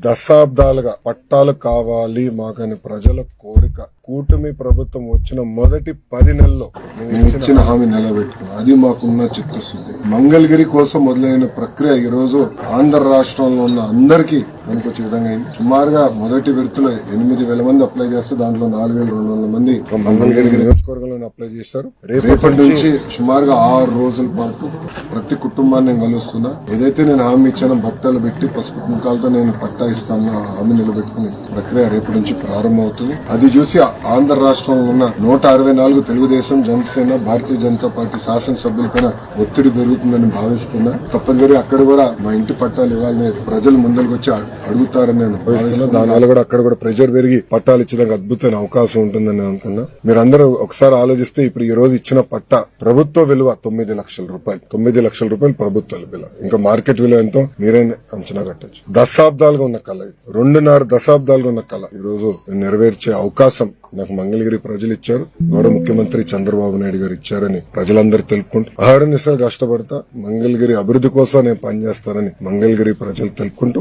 దశాబ్దాలుగా పట్టాలు కావాలి మాకని ప్రజల కోరిక కూటమి ప్రభుత్వం వచ్చిన మొదటి 10 నెలల్లో మేము ఇచ్చిన హామీ నిలబెట్టుకున్నాం. అది మాకున్న చిత్తశుద్ధి. మంగళగిరి కోసం మొదలైన ప్రక్రియ ఈ రోజు ఆంధ్ర రాష్ట్రంలో ఉన్న అందరికీ పనికొచ్చే విధంగా అయింది. సుమారుగా మొదటి విడతలో 8,000 మంది అప్లై చేస్తే దాంట్లో 4,200 మంది మంగళగిరి నియోజకవర్గంలో అప్లై చేశారు. రేపటి నుంచి సుమారుగా 6 రోజుల పాటు ప్రతి కుటుంబాన్ని నేను కలుస్తున్నా. ఏదైతే నేను హామీ ఇచ్చానో బట్టలు పెట్టి పసుపు కుంకాలతో నేను పట్టా ఇస్తాను హామీ నిలబెట్టుకునే ప్రక్రియ రేపటి నుంచి ప్రారంభమవుతుంది. అది చూసి ఆంధ్ర రాష్ట్రంలో ఉన్న 164 తెలుగుదేశం, జనసేన, భారతీయ జనతా పార్టీ శాసనసభ్యులపైన ఒత్తిడి పెరుగుతుందని భావిస్తున్నా. తప్పనిసరి అక్కడ కూడా మా ఇంటి పట్టాలు ఇవ్వాలని ప్రజలు ముందరికి వచ్చి అడుగుతారని నేను భావిస్తున్నా. దానివల్ల కూడా అక్కడ కూడా ప్రెజర్ పెరిగి పట్టాలు ఇచ్చడానికి అద్భుతమైన అవకాశం ఉంటుందని నేను అనుకున్నా. మీరందరూ ఒకసారి ఆలోచిస్తే ఇప్పుడు ఈ రోజు ఇచ్చిన పట్టా ప్రభుత్వ విలువ 9 లక్షల రూపాయలు. 9 లక్షల రూపాయలు ప్రభుత్వ విలువ. ఇంకా మార్కెట్ విలువ ఎంతో మీరే అంచనా కట్టచ్చు. దశాబ్దాలుగా ఉన్న కళ, 2.5 దశాబ్దాలుగా ఉన్న కళ ఈ రోజు నెరవేర్చే అవకాశం నాకు మంగళగిరి ప్రజలు ఇచ్చారు. గౌరవ ముఖ్యమంత్రి చంద్రబాబు నాయుడు గారు ఇచ్చారని ప్రజలందరూ తెలుపుకుంటూ అహర్నిశలు కష్టపడతా మంగళగిరి అభివృద్ధి కోసం నేను పనిచేస్తానని మంగళగిరి ప్రజలు తెలుపుకుంటూ